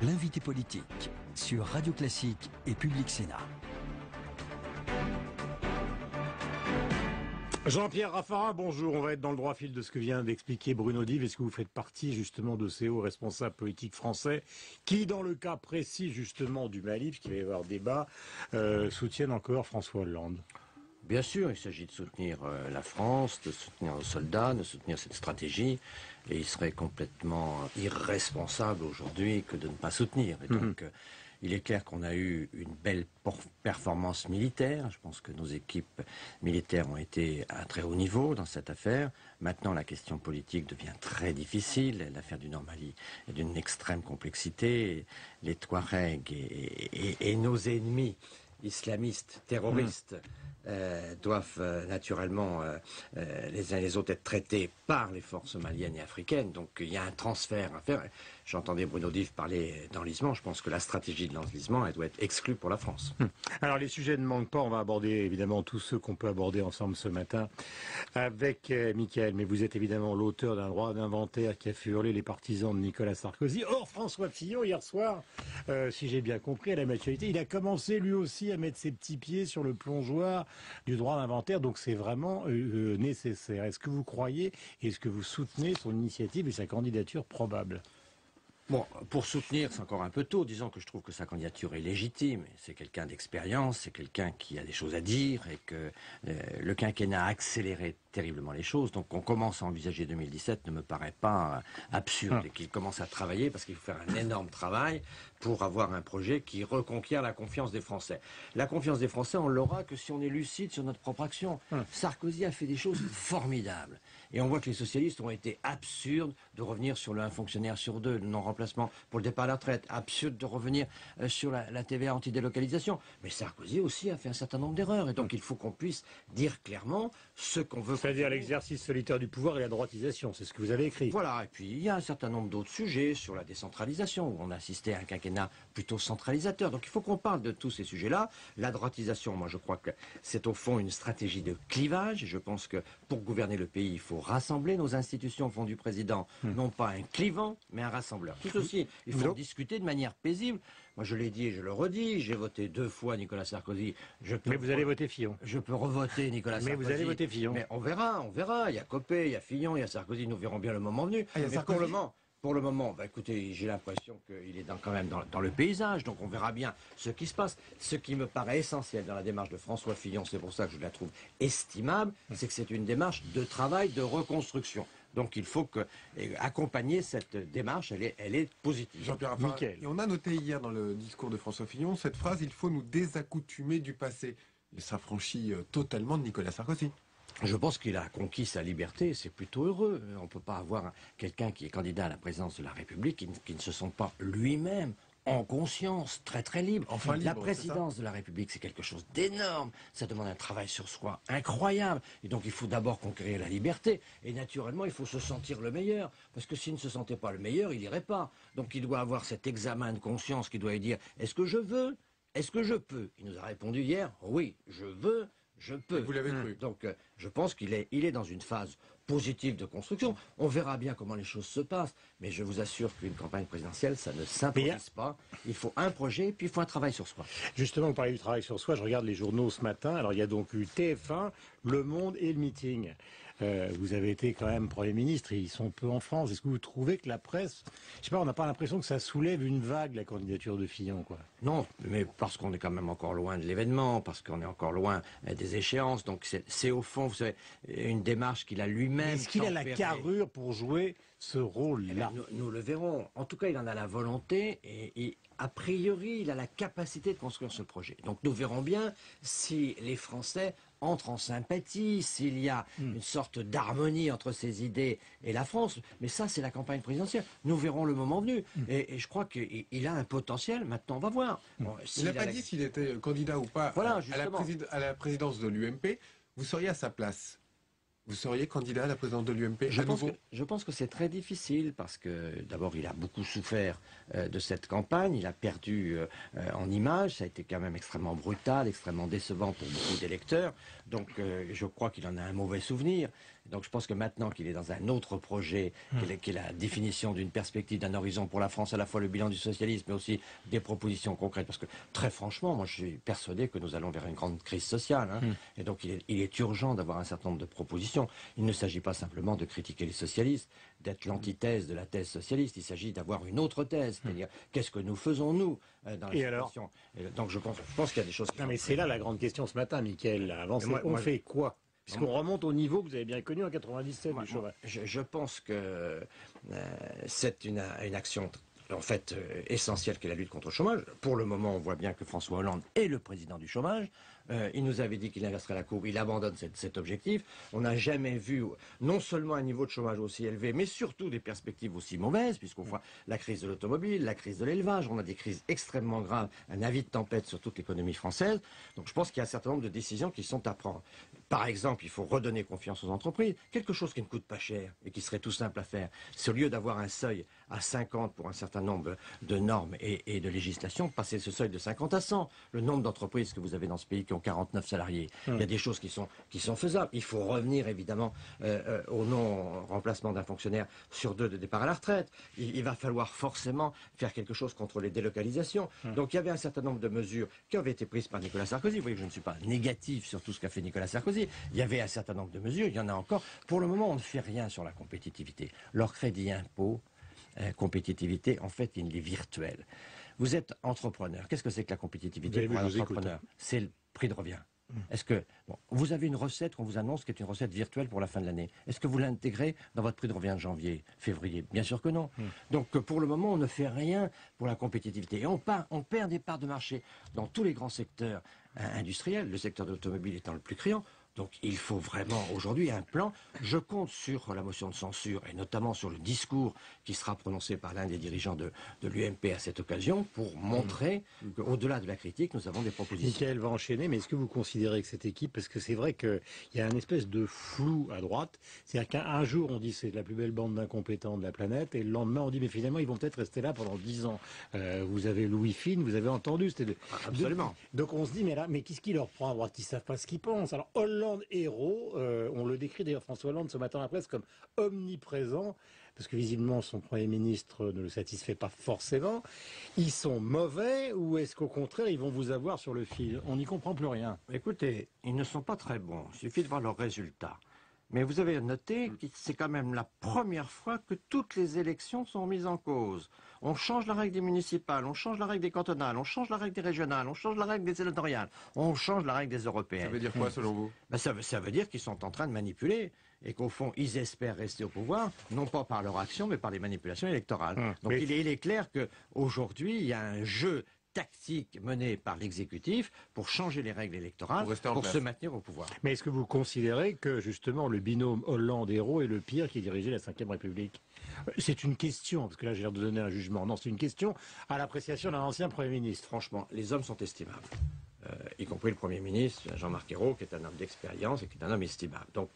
L'invité politique sur Radio Classique et Public Sénat. Jean-Pierre Raffarin, bonjour. On va être dans le droit fil de ce que vient d'expliquer Bruno Dive. Est-ce que vous faites partie justement de ces hauts responsables politiques français qui, dans le cas précis justement du Mali, puisqu'il va y avoir débat, soutiennent encore François Hollande? Bien sûr, il s'agit de soutenir la France, de soutenir nos soldats, de soutenir cette stratégie, et il serait complètement irresponsable aujourd'hui que de ne pas soutenir. Et donc, il est clair qu'on a eu une belle performance militaire. Je pense que nos équipes militaires ont été à un très haut niveau dans cette affaire. Maintenant, la question politique devient très difficile. L'affaire du Nord-Mali est d'une extrême complexité. Les Touaregs et nos ennemis islamistes, terroristes, doivent naturellement les uns et les autres être traités par les forces maliennes et africaines. Donc il y a un transfert à faire. J'entendais Bruno Dive parler d'enlisement. Je pense que la stratégie de l'enlisement, elle doit être exclue pour la France. Alors les sujets ne manquent pas. On va aborder évidemment tous ceux qu'on peut aborder ensemble ce matin avec Mickaël. Mais vous êtes évidemment l'auteur d'un droit d'inventaire qui a fait hurler les partisans de Nicolas Sarkozy. Or François Fillon, hier soir, si j'ai bien compris, à la maturité, il a commencé lui aussi à mettre ses petits pieds sur le plongeoir du droit d'inventaire. Donc c'est vraiment nécessaire. Est-ce que vous croyez, est-ce que vous soutenez son initiative et sa candidature probable? Bon, pour soutenir, c'est encore un peu tôt. Disons que je trouve que sa candidature est légitime. C'est quelqu'un d'expérience, c'est quelqu'un qui a des choses à dire et que le quinquennat a accéléré terriblement les choses. Donc qu'on commence à envisager 2017 ne me paraît pas absurde et qu'il commence à travailler parce qu'il faut faire un énorme travail pour avoir un projet qui reconquiert la confiance des Français. La confiance des Français, on l'aura que si on est lucide sur notre propre action. Sarkozy a fait des choses formidables. Et on voit que les socialistes ont été absurdes de revenir sur le 1 fonctionnaire sur 2, le non-remplacement pour le départ à la retraite. Absurde de revenir sur la TVA anti-délocalisation. Mais Sarkozy aussi a fait un certain nombre d'erreurs. Et donc il faut qu'on puisse dire clairement ce qu'on veut. C'est-à-dire l'exercice solitaire du pouvoir et la droitisation, c'est ce que vous avez écrit. Voilà, et puis il y a un certain nombre d'autres sujets sur la décentralisation, où on a assisté à un quinquennat plutôt centralisateur. Donc il faut qu'on parle de tous ces sujets-là. La droitisation, moi je crois que c'est au fond une stratégie de clivage. Je pense que pour gouverner le pays, il faut rassembler nos institutions, font du président, non pas un clivant, mais un rassembleur. Tout ceci, il faut discuter de manière paisible. Moi je l'ai dit et je le redis, j'ai voté 2 fois Nicolas Sarkozy. Mais vous allez voter Fillon. Je peux revoter Nicolas Sarkozy. Mais vous allez voter Fillon. Mais on verra. Il y a Copé, il y a Fillon, il y a Sarkozy, nous verrons bien le moment venu. Mais pour le moment, bah écoutez, j'ai l'impression qu'il est quand même dans le paysage, donc on verra bien ce qui se passe. Ce qui me paraît essentiel dans la démarche de François Fillon, c'est pour ça que je la trouve estimable, c'est que c'est une démarche de travail, de reconstruction. Donc il faut accompagner cette démarche, elle est positive. Jean-Pierre Raffarin, et on a noté hier dans le discours de François Fillon cette phrase: il faut nous désaccoutumer du passé. Il s'affranchit totalement de Nicolas Sarkozy. Je pense qu'il a conquis sa liberté, c'est plutôt heureux. On ne peut pas avoir quelqu'un qui est candidat à la présidence de la République qui ne se sent pas lui-même en conscience, très très libre. Enfin libre, la présidence de la République, c'est quelque chose d'énorme. Ça demande un travail sur soi incroyable. Et donc il faut d'abord conquérir la liberté. Et naturellement, il faut se sentir le meilleur. Parce que s'il ne se sentait pas le meilleur, il n'irait pas. Donc il doit avoir cet examen de conscience qui doit lui dire: est-ce que je veux? Est-ce que je peux? Il nous a répondu hier: oui, je veux. Je peux. Vous l'avez cru. Donc, je pense qu'il est dans une phase positive de construction. On verra bien comment les choses se passent. Mais je vous assure qu'une campagne présidentielle, ça ne s'improvise pas. Il faut un projet, puis il faut un travail sur soi. Justement, vous parlez du travail sur soi. Je regarde les journaux ce matin. Alors, il y a donc eu TF1, Le Monde et Le Meeting. Vous avez été quand même Premier ministre et ils sont peu en France. Est-ce que vous trouvez que la presse, je sais pas, on n'a pas l'impression que ça soulève une vague, la candidature de Fillon, quoi? Non, mais parce qu'on est quand même encore loin de l'événement, parce qu'on est encore loin des échéances. Donc c'est au fond, vous savez, une démarche qu'il a lui-même. Est-ce qu'il a la carrure pour jouer ce rôle-là? Nous le verrons. En tout cas, il en a la volonté et a priori, il a la capacité de construire ce projet. Donc nous verrons bien si les Français entrent en sympathie, s'il y a une sorte d'harmonie entre ses idées et la France. Mais ça, c'est la campagne présidentielle. Nous verrons le moment venu. Et je crois qu'il a un potentiel. Maintenant, on va voir. Bon, il n'a pas dit s'il était candidat ou pas à la présidence de l'UMP. Vous seriez à sa place? Vous seriez candidat à la présidence de l'UMP Je pense que c'est très difficile parce que d'abord il a beaucoup souffert de cette campagne, il a perdu en image, ça a été quand même extrêmement brutal, extrêmement décevant pour beaucoup d'électeurs, donc je crois qu'il en a un mauvais souvenir. Donc je pense que maintenant qu'il est dans un autre projet, qui est la définition d'une perspective, d'un horizon pour la France, à la fois le bilan du socialisme, mais aussi des propositions concrètes, parce que très franchement, moi je suis persuadé que nous allons vers une grande crise sociale, et donc il est urgent d'avoir un certain nombre de propositions. Il ne s'agit pas simplement de critiquer les socialistes, d'être l'antithèse de la thèse socialiste, il s'agit d'avoir une autre thèse, c'est-à-dire qu'est-ce que nous faisons nous dans la situation. Donc je pense qu'il y a des choses qui... Non mais c'est là la grande question ce matin, Mickaël, avancé. On fait quoi? Puisqu'on remonte au niveau que vous avez bien connu en 97 du chômage. Je pense que c'est une action en fait essentielle qu'est la lutte contre le chômage. Pour le moment, on voit bien que François Hollande est le président du chômage. Il nous avait dit qu'il inverserait la courbe, il abandonne cet objectif. On n'a jamais vu non seulement un niveau de chômage aussi élevé, mais surtout des perspectives aussi mauvaises, puisqu'on voit la crise de l'automobile, la crise de l'élevage, on a des crises extrêmement graves, un avis de tempête sur toute l'économie française. Donc je pense qu'il y a un certain nombre de décisions qui sont à prendre. Par exemple, il faut redonner confiance aux entreprises, quelque chose qui ne coûte pas cher et qui serait tout simple à faire. C'est au lieu d'avoir un seuil à 50 pour un certain nombre de normes et de législations, passer ce seuil de 50 à 100. Le nombre d'entreprises que vous avez dans ce pays qui ont 49 salariés, il y a des choses qui sont faisables. Il faut revenir évidemment au non-remplacement d'un fonctionnaire sur 2 de départ à la retraite. Il va falloir forcément faire quelque chose contre les délocalisations. Donc il y avait un certain nombre de mesures qui avaient été prises par Nicolas Sarkozy. Vous voyez que je ne suis pas négatif sur tout ce qu'a fait Nicolas Sarkozy. Il y avait un certain nombre de mesures, il y en a encore. Pour le moment, on ne fait rien sur la compétitivité. Leur crédit impôt, compétitivité, en fait, il est virtuel. Vous êtes entrepreneur. Qu'est-ce que c'est que la compétitivité pour un entrepreneur? C'est le prix de revient. Est-ce que vous avez une recette qu'on vous annonce qui est une recette virtuelle pour la fin de l'année? Est-ce que vous l'intégrez dans votre prix de revient de janvier, février? Bien sûr que non. Donc pour le moment, on ne fait rien pour la compétitivité. Et on perd des parts de marché dans tous les grands secteurs industriels, le secteur de l'automobile étant le plus criant. Donc il faut vraiment aujourd'hui un plan. Je compte sur la motion de censure et notamment sur le discours qui sera prononcé par l'un des dirigeants de l'UMP à cette occasion pour montrer qu'au-delà de la critique, nous avons des propositions. Mickaël va enchaîner, mais est-ce que vous considérez que cette équipe, parce que c'est vrai qu'il y a une espèce de flou à droite, c'est-à-dire qu'un jour on dit c'est la plus belle bande d'incompétents de la planète et le lendemain on dit mais finalement ils vont peut-être rester là pendant 10 ans. Vous avez Louis Fine, vous avez entendu. Absolument. Donc on se dit mais qu'est-ce qui leur prend à droite? Ils savent pas ce qu'ils pensent. Alors Hollande héros, on le décrit d'ailleurs François Hollande ce matin à la presse comme omniprésent, parce que visiblement son Premier ministre ne le satisfait pas forcément. Ils sont mauvais ou est-ce qu'au contraire ils vont vous avoir sur le fil? On n'y comprend plus rien. Écoutez, ils ne sont pas très bons, il suffit de voir leurs résultats. Mais vous avez noté que c'est quand même la première fois que toutes les élections sont mises en cause. On change la règle des municipales, on change la règle des cantonales, on change la règle des régionales, on change la règle des sénatoriales, on change la règle des européennes. Ça veut dire quoi selon vous? Ça veut dire qu'ils sont en train de manipuler et qu'au fond, ils espèrent rester au pouvoir, non pas par leur action, mais par les manipulations électorales. Donc il est clair qu'aujourd'hui, il y a un jeu tactique menée par l'exécutif pour changer les règles électorales, pour se maintenir au pouvoir. Mais est-ce que vous considérez que justement le binôme Hollande-Hérault est le pire qui dirigeait la Ve République? C'est une question, parce que là j'ai l'air de donner un jugement. Non, c'est une question à l'appréciation d'un ancien Premier ministre. Franchement, les hommes sont estimables. Y compris le Premier ministre, Jean-Marc Ayrault, qui est un homme d'expérience et qui est un homme estimable. Donc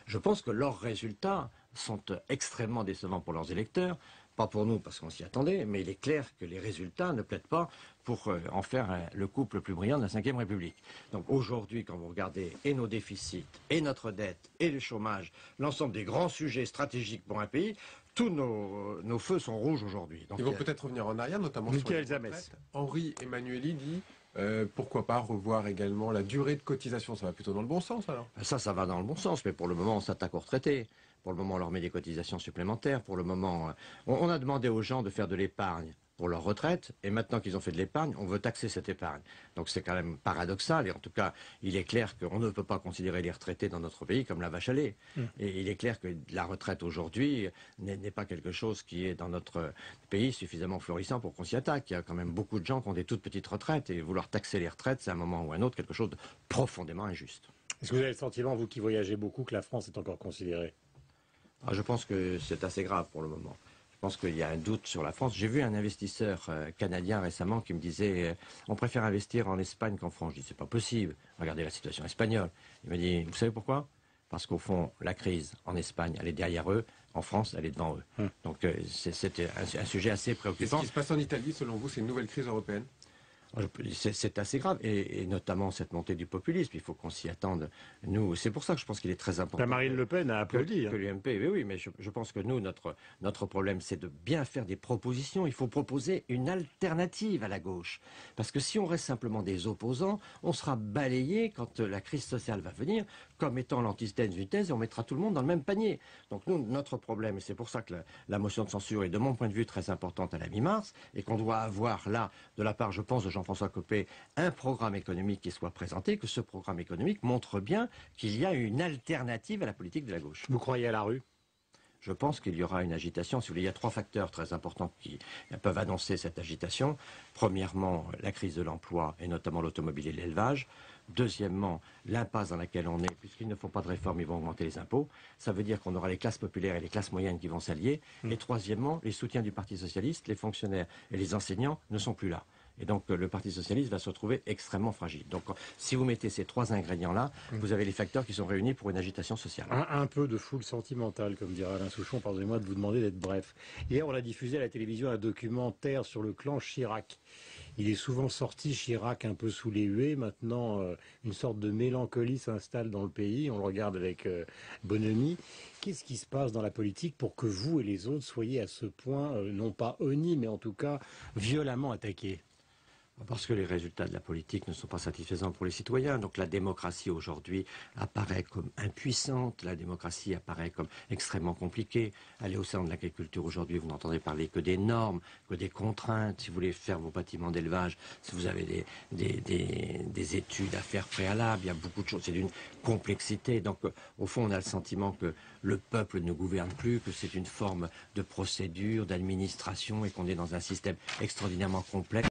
je pense que leurs résultats sont extrêmement décevants pour leurs électeurs. Pas pour nous, parce qu'on s'y attendait, mais il est clair que les résultats ne plaident pas pour en faire le couple le plus brillant de la Ve République. Donc aujourd'hui, quand vous regardez et nos déficits, et notre dette, et le chômage, l'ensemble des grands sujets stratégiques pour un pays, tous nos feux sont rouges aujourd'hui. Ils vont peut-être revenir en arrière, notamment sur les retraites. Henri Emmanuelli dit pourquoi pas revoir également la durée de cotisation. Ça va plutôt dans le bon sens alors? Ça va dans le bon sens, mais pour le moment on s'attaque aux retraités. Pour le moment, on leur met des cotisations supplémentaires. Pour le moment, on a demandé aux gens de faire de l'épargne pour leur retraite, et maintenant qu'ils ont fait de l'épargne, on veut taxer cette épargne. Donc c'est quand même paradoxal, et en tout cas, il est clair qu'on ne peut pas considérer les retraités dans notre pays comme la vache à lait. Et il est clair que la retraite aujourd'hui n'est pas quelque chose qui est dans notre pays suffisamment florissant pour qu'on s'y attaque. Il y a quand même beaucoup de gens qui ont des toutes petites retraites, et vouloir taxer les retraites, c'est à un moment ou un autre quelque chose de profondément injuste. Est-ce que vous avez le sentiment, vous qui voyagez beaucoup, que la France est encore considérée? Je pense que c'est assez grave pour le moment. Je pense qu'il y a un doute sur la France. J'ai vu un investisseur canadien récemment qui me disait on préfère investir en Espagne qu'en France. Je dis c'est pas possible. Regardez la situation espagnole. Il me dit vous savez pourquoi? Parce qu'au fond la crise en Espagne elle est derrière eux, en France elle est devant eux. Donc c'est un sujet assez préoccupant. Et ce qui se passe en Italie selon vous c'est une nouvelle crise européenne? C'est assez grave, et notamment cette montée du populisme. Il faut qu'on s'y attende. Nous, c'est pour ça que je pense qu'il est très important. Marine Le Pen a applaudi. Que l'UMP, oui, mais je pense que nous, notre problème, c'est de bien faire des propositions. Il faut proposer une alternative à la gauche. Parce que si on reste simplement des opposants, on sera balayé quand la crise sociale va venir, comme étant l'antithèse d'une thèse, et on mettra tout le monde dans le même panier. Donc nous, notre problème, et c'est pour ça que la motion de censure est, de mon point de vue, très importante à la mi-mars, et qu'on doit avoir là, de la part, je pense, de Jean-François Copé, un programme économique qui soit présenté, que ce programme économique montre bien qu'il y a une alternative à la politique de la gauche. Vous croyez à la rue ? Je pense qu'il y aura une agitation. Si vous voulez, il y a 3 facteurs très importants qui peuvent annoncer cette agitation. Premièrement, la crise de l'emploi, et notamment l'automobile et l'élevage. Deuxièmement, l'impasse dans laquelle on est, puisqu'ils ne font pas de réforme, ils vont augmenter les impôts. Ça veut dire qu'on aura les classes populaires et les classes moyennes qui vont s'allier. Et troisièmement, les soutiens du Parti socialiste, les fonctionnaires et les enseignants ne sont plus là. Et donc le Parti socialiste va se retrouver extrêmement fragile. Donc si vous mettez ces 3 ingrédients-là, vous avez les facteurs qui sont réunis pour une agitation sociale. Un peu de foule sentimentale, comme dirait Alain Souchon. Pardonnez-moi de vous demander d'être bref. Hier, on a diffusé à la télévision un documentaire sur le clan Chirac. Il est souvent sorti, Chirac, un peu sous les huées. Maintenant, une sorte de mélancolie s'installe dans le pays. On le regarde avec bonhomie. Qu'est-ce qui se passe dans la politique pour que vous et les autres soyez à ce point, non pas honnis, mais en tout cas violemment attaqués ? Parce que les résultats de la politique ne sont pas satisfaisants pour les citoyens. Donc la démocratie aujourd'hui apparaît comme impuissante, la démocratie apparaît comme extrêmement compliquée. Allez au sein de l'agriculture aujourd'hui, vous n'entendez parler que des normes, que des contraintes. Si vous voulez faire vos bâtiments d'élevage, si vous avez des études à faire préalables, il y a beaucoup de choses, c'est d'une complexité. Donc au fond, on a le sentiment que le peuple ne gouverne plus, que c'est une forme de procédure, d'administration et qu'on est dans un système extraordinairement complexe.